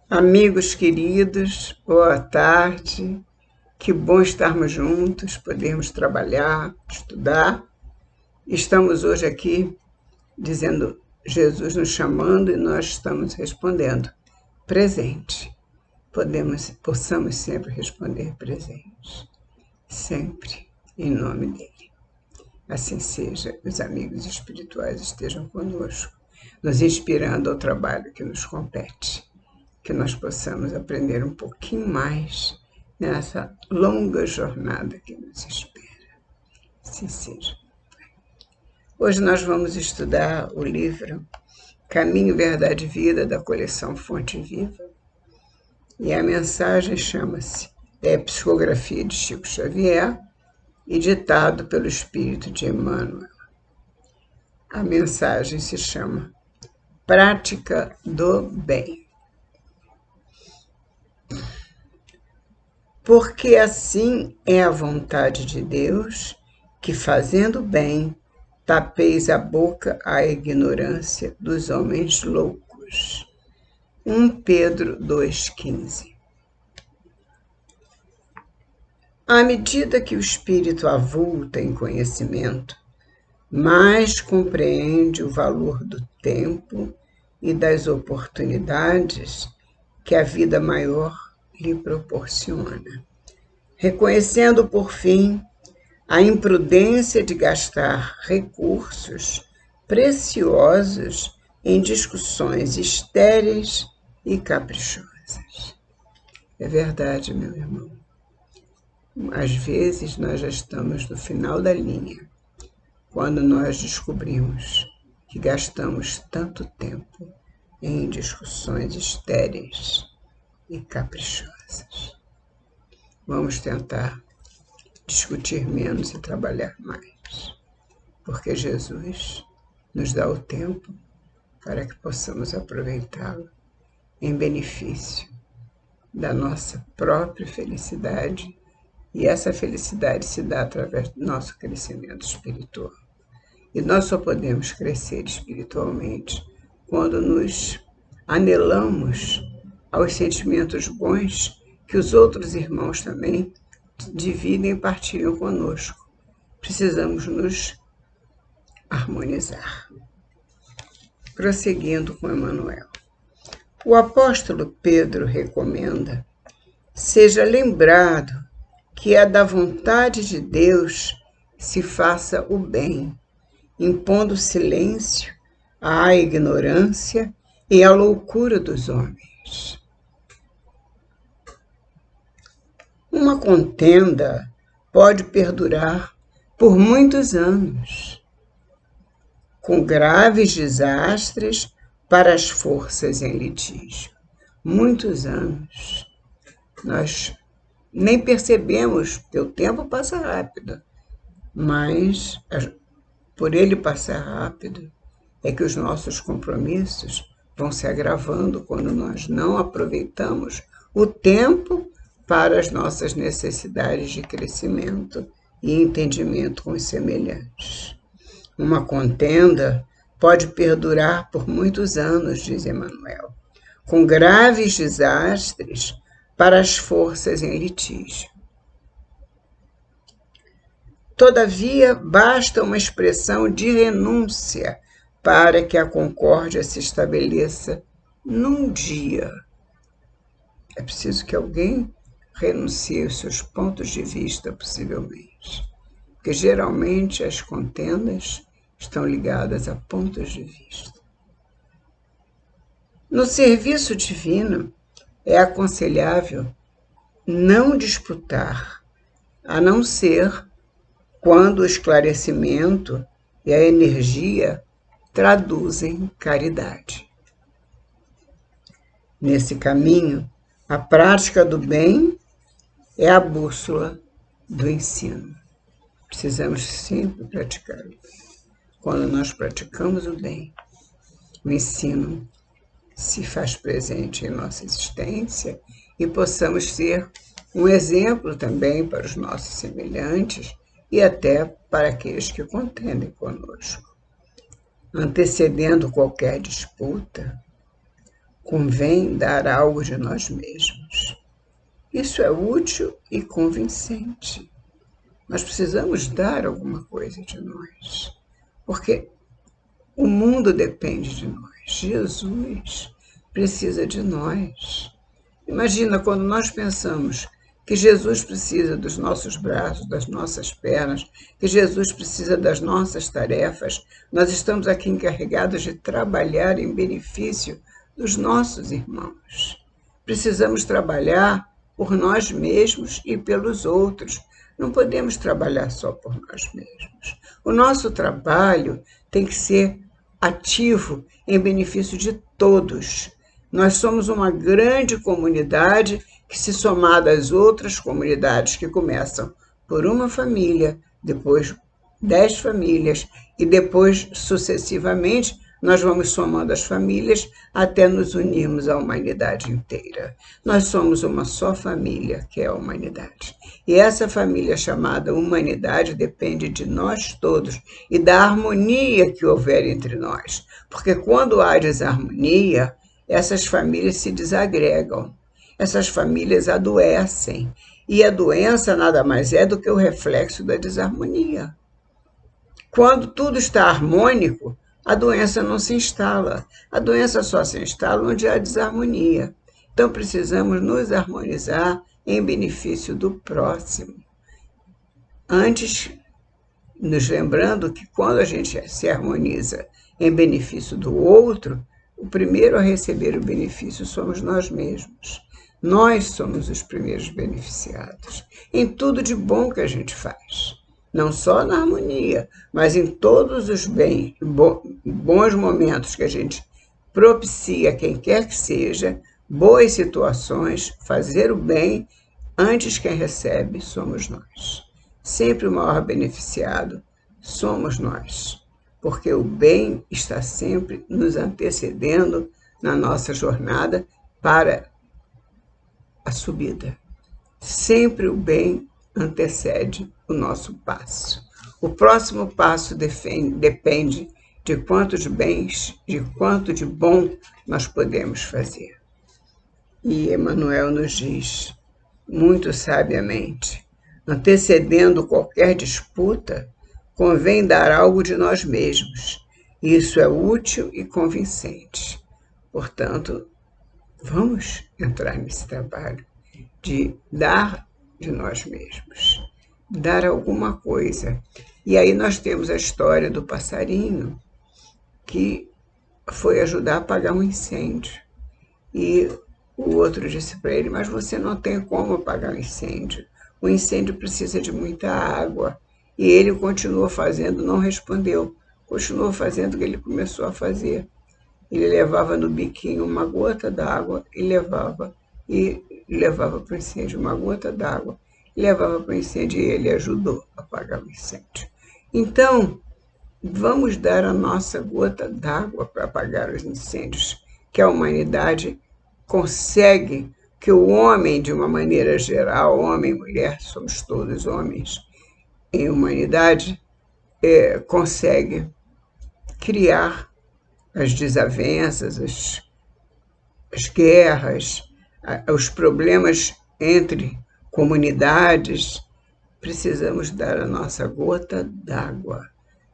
Amigos queridos, boa tarde. Que bom estarmos juntos, podermos trabalhar, estudar. Estamos hoje aqui dizendo Jesus nos chamando e nós estamos respondendo presente. Possamos sempre responder presente, sempre em nome dele. Assim seja, os amigos espirituais estejam conosco, nos inspirando ao trabalho que nos compete. Que nós possamos aprender um pouquinho mais nessa longa jornada que nos espera. Assim seja. Hoje nós vamos estudar o livro Caminho, Verdade e Vida, da coleção Fonte Viva. E a mensagem chama-se Psicografia de Chico Xavier e ditado pelo Espírito de Emmanuel. A mensagem se chama Prática do Bem. Porque assim é a vontade de Deus, que fazendo bem, tapeis a boca à ignorância dos homens loucos. 1 Pedro 2,15. À medida que o espírito avulta em conhecimento, mais compreende o valor do tempo e das oportunidades que a vida maior lhe proporciona, reconhecendo, por fim, a imprudência de gastar recursos preciosos em discussões estéreis e caprichosas. É verdade, meu irmão. Às vezes nós já estamos no final da linha, quando nós descobrimos que gastamos tanto tempo em discussões estéreis e caprichosas. Vamos tentar discutir menos e trabalhar mais, porque Jesus nos dá o tempo para que possamos aproveitá-lo em benefício da nossa própria felicidade, e essa felicidade se dá através do nosso crescimento espiritual. E nós só podemos crescer espiritualmente quando nos anelamos aos sentimentos bons que os outros irmãos também dividem e partilham conosco. Precisamos nos harmonizar. Prosseguindo com Emmanuel. O apóstolo Pedro recomenda: seja lembrado que é da vontade de Deus se faça o bem, impondo silêncio à ignorância e à loucura dos homens. Uma contenda pode perdurar por muitos anos, com graves desastres para as forças em litígio. Muitos anos. Nós nem percebemos, porque o tempo passa rápido, mas por ele passar rápido é que os nossos compromissos vão se agravando quando nós não aproveitamos o tempo para as nossas necessidades de crescimento e entendimento com os semelhantes. Uma contenda pode perdurar por muitos anos, diz Emmanuel, com graves desastres para as forças em litígio. Todavia, basta uma expressão de renúncia para que a concórdia se estabeleça num dia. É preciso que alguém renuncie aos seus pontos de vista, possivelmente, porque geralmente as contendas estão ligadas a pontos de vista. No serviço divino, é aconselhável não disputar, a não ser quando o esclarecimento e a energia traduzem caridade. Nesse caminho, a prática do bem é a bússola do ensino. Precisamos sempre praticar o bem. Quando nós praticamos o bem, o ensino se faz presente em nossa existência e possamos ser um exemplo também para os nossos semelhantes e até para aqueles que contendem conosco. Antecedendo qualquer disputa, convém dar algo de nós mesmos. Isso é útil e convincente. Nós precisamos dar alguma coisa de nós, porque o mundo depende de nós. Jesus precisa de nós. Imagina quando nós pensamos que Jesus precisa dos nossos braços, das nossas pernas, que Jesus precisa das nossas tarefas. Nós estamos aqui encarregados de trabalhar em benefício dos nossos irmãos. Precisamos trabalhar por nós mesmos e pelos outros. Não podemos trabalhar só por nós mesmos. O nosso trabalho tem que ser ativo em benefício de todos. Nós somos uma grande comunidade que, se somada às outras comunidades que começam por uma família, depois 10 famílias e depois, sucessivamente, nós vamos somando as famílias até nos unirmos à humanidade inteira. Nós somos uma só família, que é a humanidade. E essa família chamada humanidade depende de nós todos e da harmonia que houver entre nós. Porque quando há desarmonia, essas famílias se desagregam, essas famílias adoecem. E a doença nada mais é do que o reflexo da desarmonia. Quando tudo está harmônico, a doença não se instala. A doença só se instala onde há desarmonia. Então precisamos nos harmonizar em benefício do próximo. Antes, nos lembrando que quando a gente se harmoniza em benefício do outro, o primeiro a receber o benefício somos nós mesmos. Nós somos os primeiros beneficiados em tudo de bom que a gente faz. Não só na harmonia, mas em todos os bons momentos que a gente propicia a quem quer que seja, boas situações, fazer o bem, antes quem recebe somos nós. Sempre o maior beneficiado somos nós, porque o bem está sempre nos antecedendo na nossa jornada para a subida. Sempre o bem antecede o nosso passo. O próximo passo depende de quantos bens, de quanto de bom nós podemos fazer. E Emmanuel nos diz, muito sabiamente, antecedendo qualquer disputa, convém dar algo de nós mesmos. Isso é útil e convincente. Portanto, vamos entrar nesse trabalho de dar de nós mesmos, dar alguma coisa. E aí nós temos a história do passarinho que foi ajudar a apagar um incêndio. E o outro disse para ele, mas você não tem como apagar um incêndio. O incêndio precisa de muita água. E ele continuou fazendo, não respondeu. Continuou fazendo o que ele começou a fazer. Ele levava no biquinho uma gota d'água e levava para o incêndio uma gota d'água, levava para o incêndio e ele ajudou a apagar o incêndio. Então, vamos dar a nossa gota d'água para apagar os incêndios, que a humanidade consegue, que o homem, de uma maneira geral, homem e mulher, somos todos homens, em humanidade, consegue criar as desavenças, as guerras, os problemas entre comunidades. Precisamos dar a nossa gota d'água.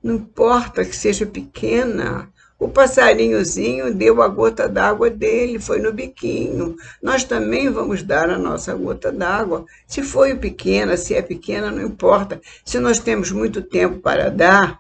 Não importa que seja pequena. O passarinhozinho deu a gota d'água dele, foi no biquinho. Nós também vamos dar a nossa gota d'água. Se foi pequena, se é pequena, não importa. Se nós temos muito tempo para dar,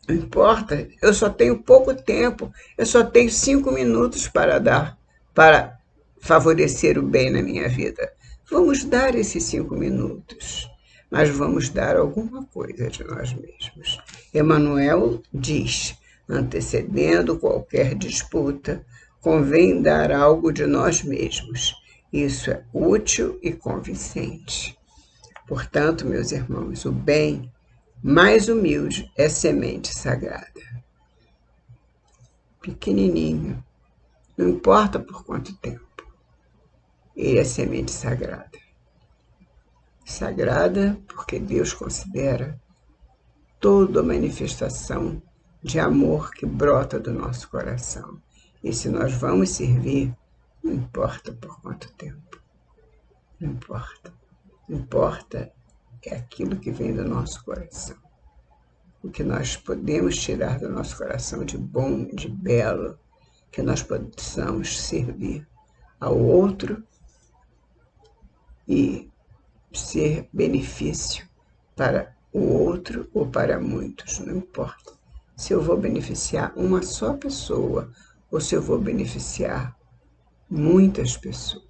não importa. Eu só tenho pouco tempo. Eu só tenho 5 minutos para dar, para favorecer o bem na minha vida. Vamos dar esses 5 minutos, mas vamos dar alguma coisa de nós mesmos. Emmanuel diz, antecedendo qualquer disputa, convém dar algo de nós mesmos. Isso é útil e convincente. Portanto, meus irmãos, o bem mais humilde é semente sagrada. Pequenininho, não importa por quanto tempo. Ele é semente sagrada. Sagrada porque Deus considera toda a manifestação de amor que brota do nosso coração. E se nós vamos servir, não importa por quanto tempo, não importa. Importa é aquilo que vem do nosso coração. O que nós podemos tirar do nosso coração de bom, de belo, que nós possamos servir ao outro e ser benefício para o outro ou para muitos, não importa. Se eu vou beneficiar uma só pessoa ou se eu vou beneficiar muitas pessoas.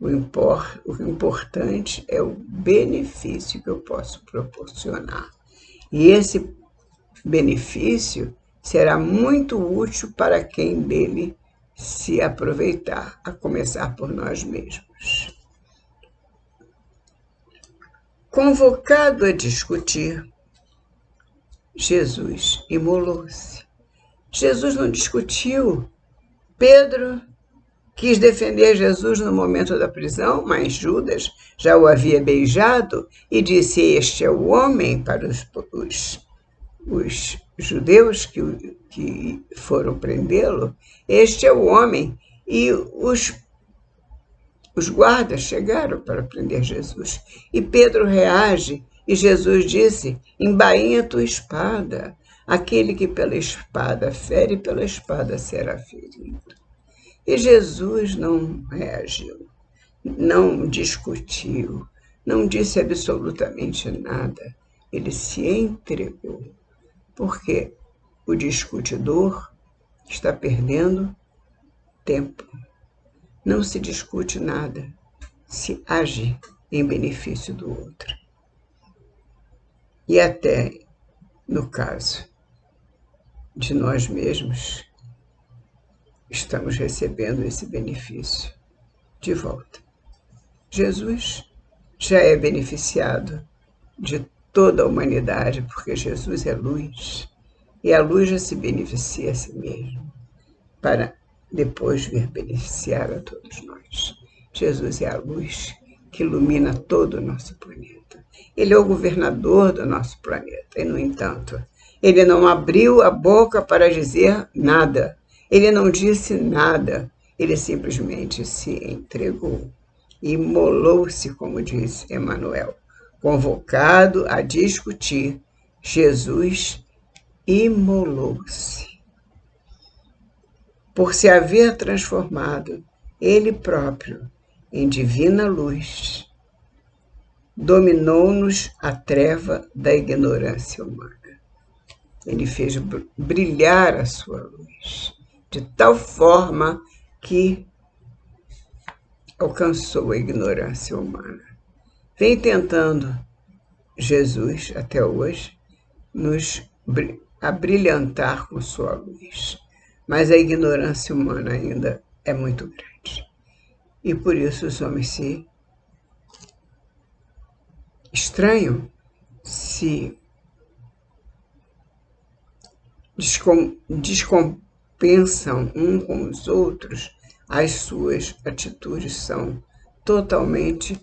O importante é o benefício que eu posso proporcionar. E esse benefício será muito útil para quem dele se aproveitar, a começar por nós mesmos. Convocado a discutir, Jesus imolou-se. Jesus não discutiu. Pedro quis defender Jesus no momento da prisão, mas Judas já o havia beijado e disse: "Este é o homem", para os judeus que foram prendê-lo. "Este é o homem". E os guardas chegaram para prender Jesus. E Pedro reage e Jesus disse: "Embainha tua espada. Aquele que pela espada fere, pela espada será ferido". E Jesus não reagiu, não discutiu, não disse absolutamente nada. Ele se entregou, porque o discutidor está perdendo tempo. Não se discute nada, se age em benefício do outro. E até no caso de nós mesmos, estamos recebendo esse benefício de volta. Jesus já é beneficiado de toda a humanidade, porque Jesus é luz, e a luz já se beneficia a si mesmo, para depois vir beneficiar a todos nós. Jesus é a luz que ilumina todo o nosso planeta. Ele é o governador do nosso planeta, e, no entanto, ele não abriu a boca para dizer nada. Ele não disse nada, ele simplesmente se entregou. Imolou-se, como diz Emmanuel. Convocado a discutir, Jesus imolou-se. Por se haver transformado ele próprio em divina luz, dominou-nos a treva da ignorância humana. Ele fez brilhar a sua luz, de tal forma que alcançou a ignorância humana. Vem tentando Jesus, até hoje, nos abrilhantar com sua luz. Mas a ignorância humana ainda é muito grande. E por isso os homens se estranham, se descompensam uns com os outros. As suas atitudes são totalmente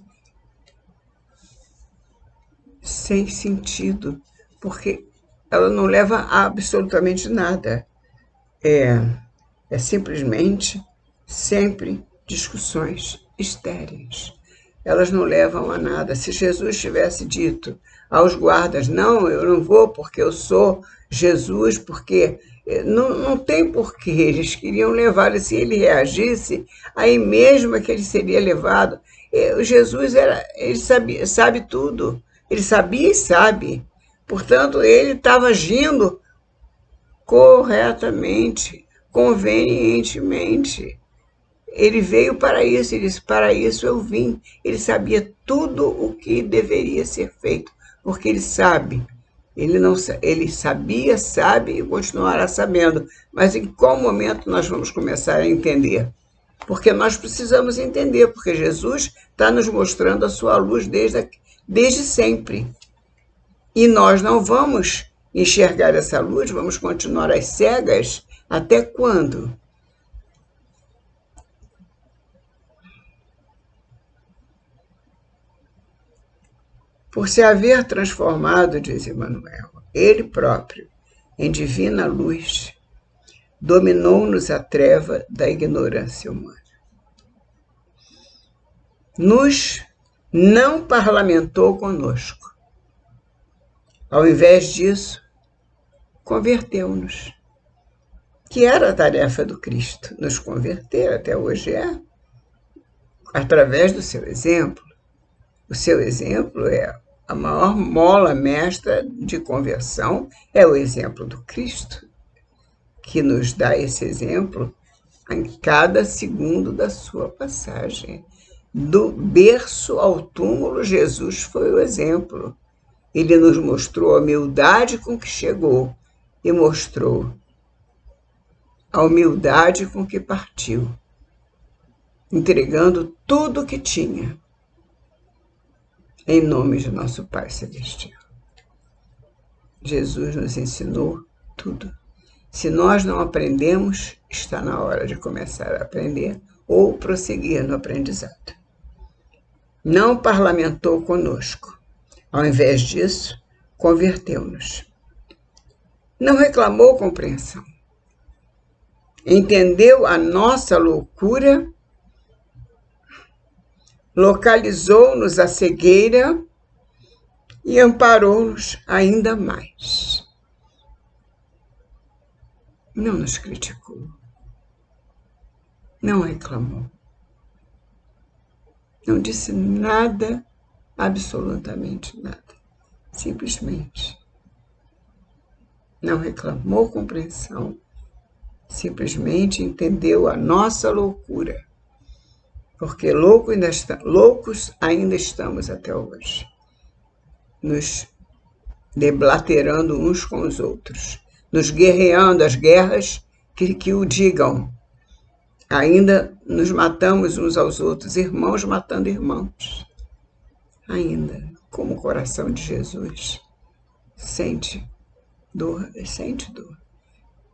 sem sentido, porque ela não leva a absolutamente nada. É simplesmente sempre discussões estéreis. Elas não levam a nada. Se Jesus tivesse dito aos guardas: "Não, eu não vou porque eu sou Jesus", porque não tem porquê, eles queriam levá-lo. Se ele reagisse, aí mesmo é que ele seria levado. Jesus ele sabe tudo, ele sabia e sabe. Portanto, ele estava agindo corretamente, convenientemente. Ele veio para isso, ele disse: "Para isso eu vim". Ele sabia tudo o que deveria ser feito, porque ele sabe. Ele sabia, sabe e continuará sabendo. Mas em qual momento nós vamos começar a entender? Porque nós precisamos entender, porque Jesus está nos mostrando a sua luz desde sempre. E nós não vamos enxergar essa luz, vamos continuar às cegas até quando? Por se haver transformado, diz Emmanuel, ele próprio, em divina luz, dominou-nos a treva da ignorância humana. Nos não parlamentou conosco. Ao invés disso, converteu-nos, que era a tarefa do Cristo, nos converter, até hoje é, através do seu exemplo. O seu exemplo é a maior mola mestra de conversão, é o exemplo do Cristo, que nos dá esse exemplo em cada segundo da sua passagem. Do berço ao túmulo, Jesus foi o exemplo. Ele nos mostrou a humildade com que chegou e mostrou a humildade com que partiu, entregando tudo o que tinha, em nome de nosso Pai Celestial. Jesus nos ensinou tudo. Se nós não aprendemos, está na hora de começar a aprender ou prosseguir no aprendizado. Não parlamentou conosco. Ao invés disso, converteu-nos. Não reclamou compreensão. Entendeu a nossa loucura, localizou-nos a cegueira e amparou-nos ainda mais. Não nos criticou. Não reclamou. Não disse nada, absolutamente nada. Simplesmente. Não reclamou compreensão. Simplesmente entendeu a nossa loucura. Porque loucos ainda estamos até hoje. Nos deblaterando uns com os outros. Nos guerreando as guerras que o digam. Ainda nos matamos uns aos outros, irmãos matando irmãos. Ainda, como o coração de Jesus, sente dor.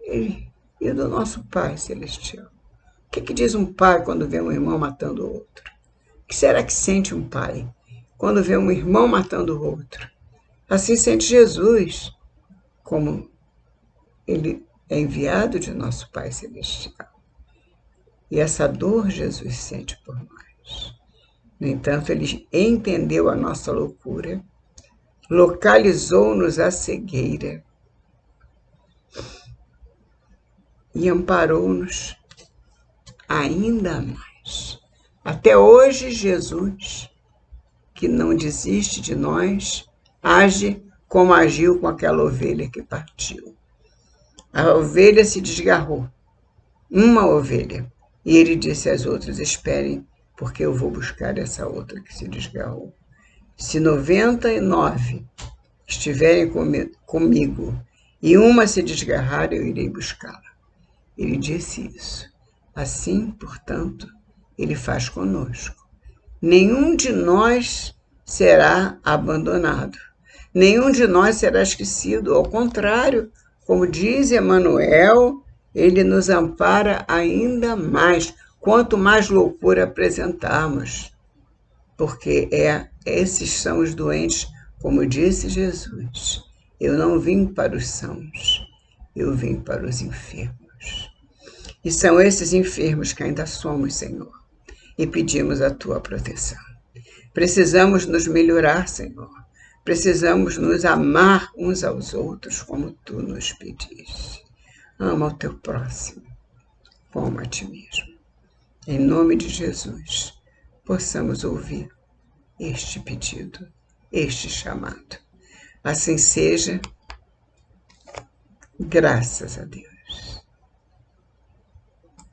E do nosso Pai Celestial. O que diz um pai quando vê um irmão matando o outro? O que será que sente um pai quando vê um irmão matando o outro? Assim sente Jesus, como ele é enviado de nosso Pai Celestial. E essa dor Jesus sente por nós. No entanto, ele entendeu a nossa loucura, localizou-nos a cegueira e amparou-nos ainda mais. Até hoje, Jesus, que não desiste de nós, age como agiu com aquela ovelha que partiu. A ovelha se desgarrou, uma ovelha, e ele disse às outras: esperem, porque eu vou buscar essa outra que se desgarrou. Se 99 estiverem comigo e uma se desgarrar, eu irei buscá-la. Ele disse isso. Assim, portanto, ele faz conosco. Nenhum de nós será abandonado. Nenhum de nós será esquecido. Ao contrário, como diz Emmanuel, ele nos ampara ainda mais, quanto mais loucura apresentarmos. Porque esses são os doentes, como disse Jesus. Eu não vim para os sãos, eu vim para os enfermos. E são esses enfermos que ainda somos, Senhor, e pedimos a tua proteção. Precisamos nos melhorar, Senhor. Precisamos nos amar uns aos outros como tu nos pediste. Ama o teu próximo, como a ti mesmo. Em nome de Jesus, possamos ouvir este pedido, este chamado. Assim seja, graças a Deus.